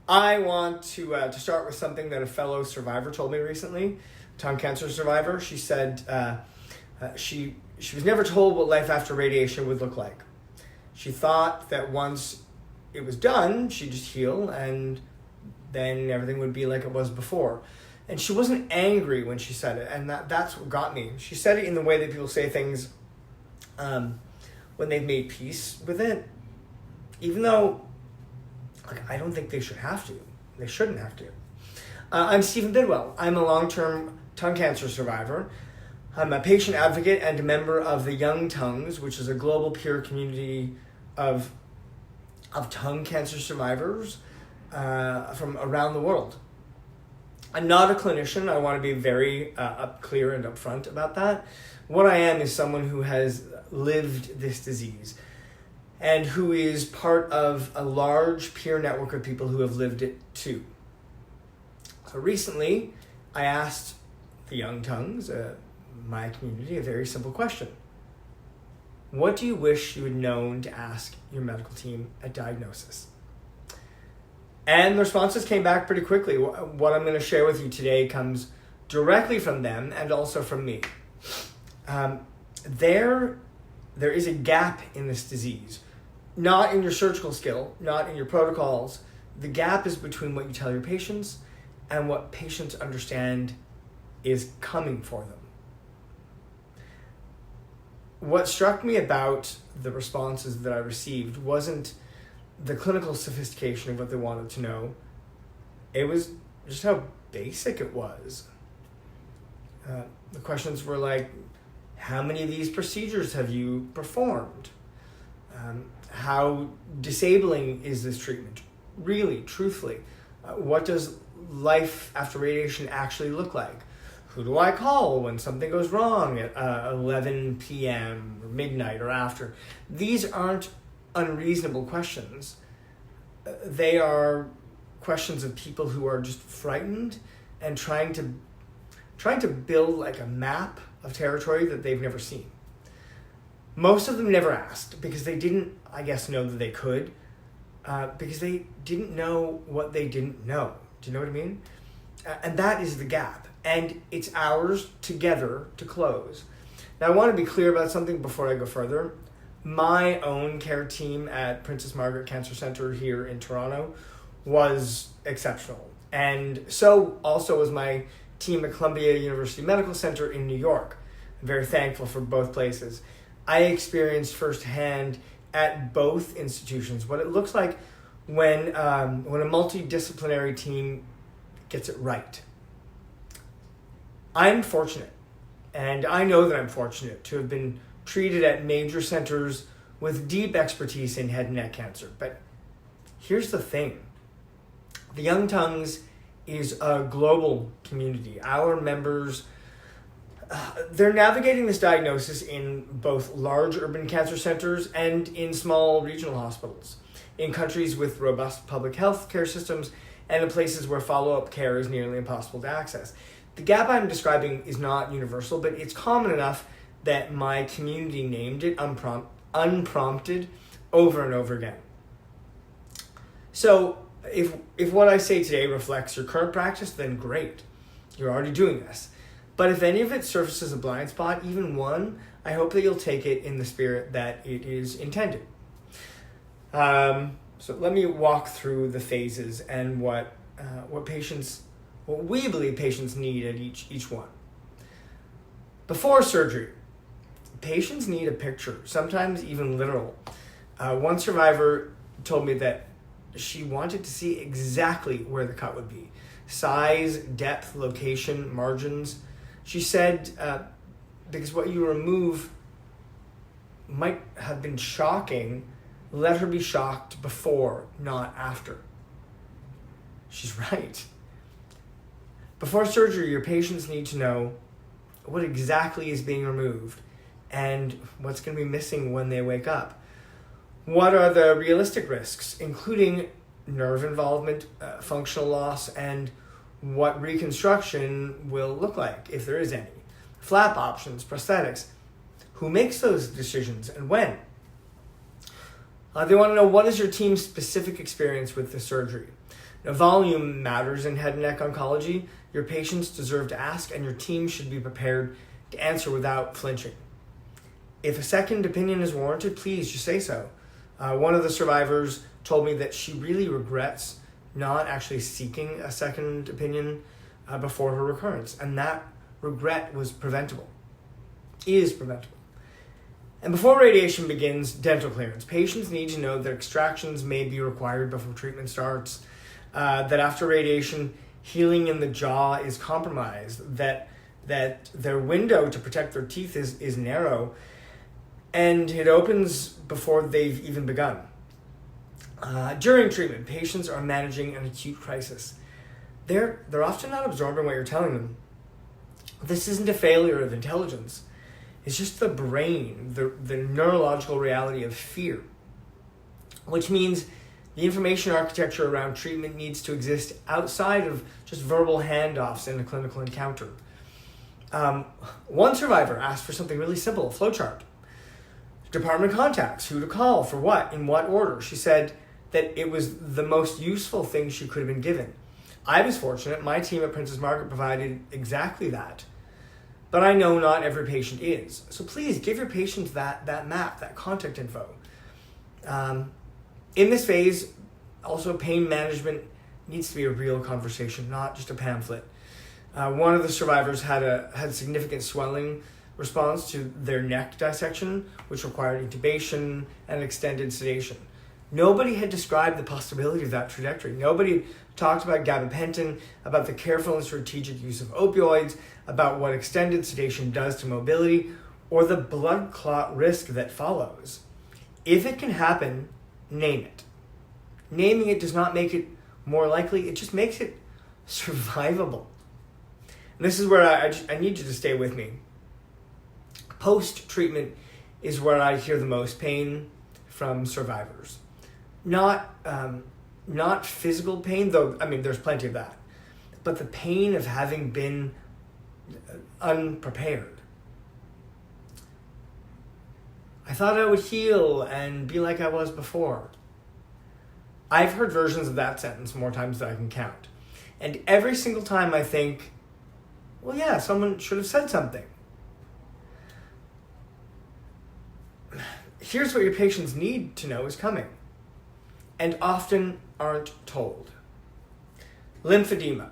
I want to start with something that a fellow survivor told me recently, tongue cancer survivor. She said she was never told what life after radiation would look like. She thought that once it was done, she'd just heal and then everything would be like it was before. And she wasn't angry when she said it, and that's what got me. She said it in the way that people say things when they've made peace with it, even though I don't think they should have to. They shouldn't have to. I'm Stephen Bidwell. I'm a long-term tongue cancer survivor. I'm a patient advocate and a member of the Young Tongues, which is a global peer community of tongue cancer survivors from around the world. I'm not a clinician. I want to be very clear and upfront about that. What I am is someone who has lived this disease and who is part of a large peer network of people who have lived it too. So recently, I asked the Young Tongues, my community, a very simple question. What do you wish you had known to ask your medical team at diagnosis? And the responses came back pretty quickly. What I'm going to share with you today comes directly from them and also from me. There is a gap in this disease. Not in your surgical skill, not in your protocols. The gap is between what you tell your patients and what patients understand is coming for them. What struck me about the responses that I received wasn't the clinical sophistication of what they wanted to know. It was just how basic it was. The questions were like, how many of these procedures have you performed? How disabling is this treatment? Really, truthfully, what does life after radiation actually look like? Who do I call when something goes wrong at 11 p.m. or midnight or after? These aren't unreasonable questions. They are questions of people who are just frightened and trying to build like a map of territory that they've never seen. Most of them never asked because they didn't, I guess, know that they could, because they didn't know what they didn't know. Do you know what I mean? And that is the gap. And it's ours together to close. Now, I want to be clear about something before I go further. My own care team at Princess Margaret Cancer Centre here in Toronto was exceptional. And so also was my team at Columbia University Medical Center in New York. I'm very thankful for both places. I experienced firsthand at both institutions what it looks like when a multidisciplinary team gets it right. I'm fortunate, and I know that I'm fortunate to have been treated at major centers with deep expertise in head and neck cancer. But here's the thing. The Young Tongues is a global community. Our members, they're navigating this diagnosis in both large urban cancer centers and in small regional hospitals, in countries with robust public health care systems and in places where follow-up care is nearly impossible to access. The gap I'm describing is not universal, but it's common enough that my community named it unprompted over and over again. So if what I say today reflects your current practice, then great. You're already doing this. But if any of it surfaces a blind spot, even one, I hope that you'll take it in the spirit that it is intended. So let me walk through the phases and what we believe patients need at each one. Before surgery, patients need a picture, sometimes even literal. One survivor told me that she wanted to see exactly where the cut would be. Size, depth, location, margins. She said, because what you remove might have been shocking, let her be shocked before, not after. She's right. Before surgery, your patients need to know what exactly is being removed and what's going to be missing when they wake up. What are the realistic risks, including nerve involvement, functional loss, and what reconstruction will look like, if there is any. Flap options, prosthetics. Who makes those decisions and when? They want to know, what is your team's specific experience with the surgery? Now, volume matters in head and neck oncology. Your patients deserve to ask, and your team should be prepared to answer without flinching. If a second opinion is warranted, please just say so. One of the survivors told me that she really regrets not actually seeking a second opinion before her recurrence, and that regret was preventable, is preventable. And before radiation begins, dental clearance. Patients need to know that extractions may be required before treatment starts, that after radiation, healing in the jaw is compromised, that their window to protect their teeth is narrow, and it opens before they've even begun. During treatment, patients are managing an acute crisis. They're often not absorbing what you're telling them. This isn't a failure of intelligence. It's just the brain, the neurological reality of fear, which means the information architecture around treatment needs to exist outside of just verbal handoffs in a clinical encounter. One survivor asked for something really simple, a flowchart. Department contacts, who to call, for what, in what order. She said that it was the most useful thing she could have been given. I was fortunate. My team at Princess Margaret provided exactly that. But I know not every patient is. So please give your patients that map, that contact info. In this phase, also pain management needs to be a real conversation, not just a pamphlet. One of the survivors had significant swelling response to their neck dissection, which required intubation and extended sedation. Nobody had described the possibility of that trajectory. Nobody talked about gabapentin, about the careful and strategic use of opioids, about what extended sedation does to mobility, or the blood clot risk that follows. If it can happen, name it. Naming it does not make it more likely, it just makes it survivable. And this is where I need you to stay with me. Post-treatment is where I hear the most pain from survivors. Not physical pain, though, I mean, there's plenty of that, but the pain of having been unprepared. I thought I would heal and be like I was before. I've heard versions of that sentence more times than I can count. And every single time I think, well, yeah, someone should have said something. Here's what your patients need to know is coming, and often aren't told. Lymphedema.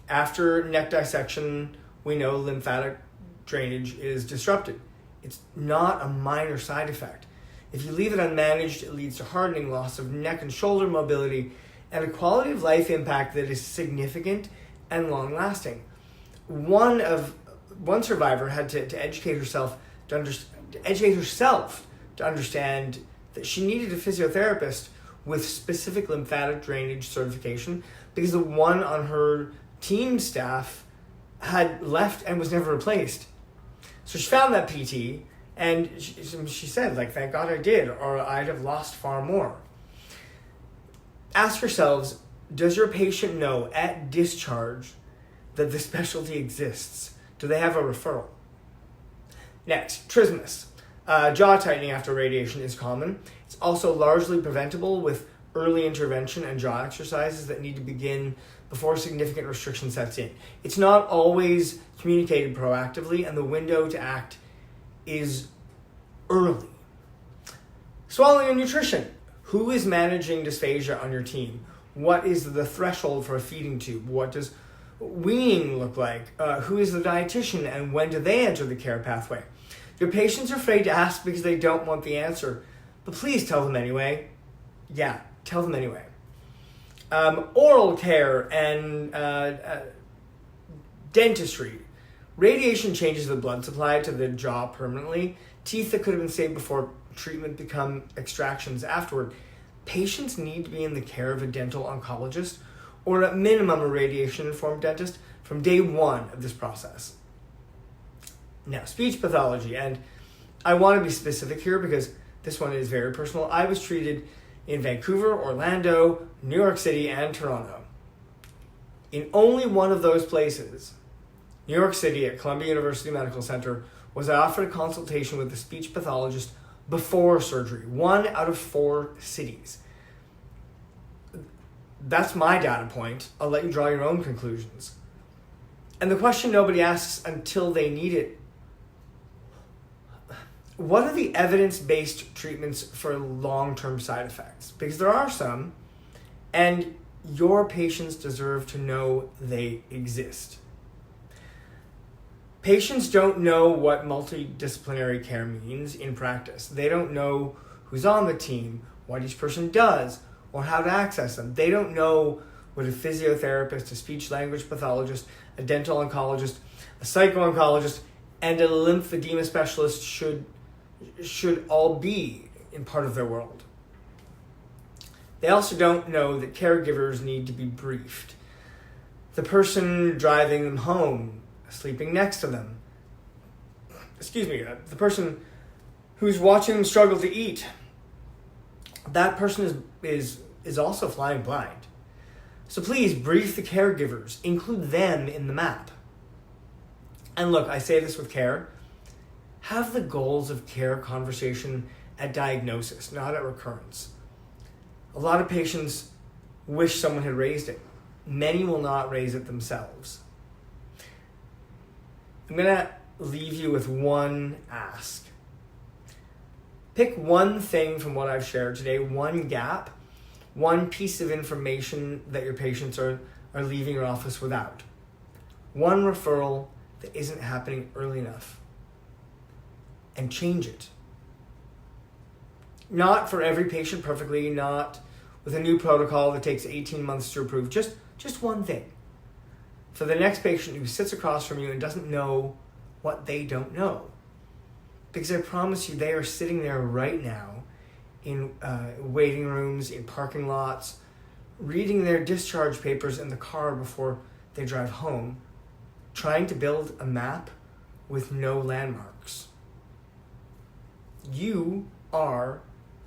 After neck dissection, we know lymphatic drainage is disrupted. It's not a minor side effect. If you leave it unmanaged, it leads to hardening, loss of neck and shoulder mobility, and a quality of life impact that is significant and long-lasting. One survivor had to educate herself to understand that she needed a physiotherapist with specific lymphatic drainage certification because the one on her team staff had left and was never replaced. So she found that PT, and she said, like, thank God I did, or I'd have lost far more. Ask yourselves, does your patient know at discharge that the specialty exists? Do they have a referral? Next, trismus. Jaw tightening after radiation is common. It's also largely preventable with early intervention and jaw exercises that need to begin before significant restriction sets in. It's not always communicated proactively, and the window to act is early. Swallowing and nutrition. Who is managing dysphagia on your team? What is the threshold for a feeding tube? What does weaning look like? Who is the dietitian, and when do they enter the care pathway? Your patients are afraid to ask because they don't want the answer, but please tell them anyway. Yeah, tell them anyway. Oral care and dentistry. Radiation changes the blood supply to the jaw permanently. Teeth that could have been saved before treatment become extractions afterward. Patients need to be in the care of a dental oncologist or at minimum a radiation-informed dentist from day one of this process. Now, speech pathology, and I want to be specific here because this one is very personal. I was treated in Vancouver, Orlando, New York City, and Toronto. In only one of those places, New York City at Columbia University Medical Center, was I offered a consultation with a speech pathologist before surgery. 1 out of 4 cities. That's my data point. I'll let you draw your own conclusions. And the question nobody asks until they need it: what are the evidence-based treatments for long-term side effects? Because there are some, and your patients deserve to know they exist. Patients don't know what multidisciplinary care means in practice. They don't know who's on the team, what each person does, or how to access them. They don't know what a physiotherapist, a speech-language pathologist, a dental oncologist, a psycho-oncologist, and a lymphedema specialist should all be in part of their world. They also don't know that caregivers need to be briefed. The person driving them home, sleeping next to them, the person who's watching them struggle to eat, that person is also flying blind. So please brief the caregivers, include them in the map. And look, I say this with care, have the goals of care conversation at diagnosis, not at recurrence. A lot of patients wish someone had raised it. Many will not raise it themselves. I'm going to leave you with one ask. Pick one thing from what I've shared today, one gap, one piece of information that your patients are leaving your office without. One referral that isn't happening early enough. And change it. Not for every patient perfectly, not with a new protocol that takes 18 months to approve. Just one thing. For the next patient who sits across from you and doesn't know what they don't know. Because I promise you, they are sitting there right now in waiting rooms, in parking lots, reading their discharge papers in the car before they drive home, trying to build a map with no landmarks. You are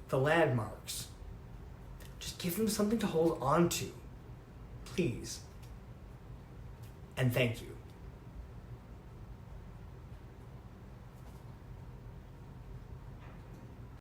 the landmarks. Just give them something to hold on to, please. And thank you.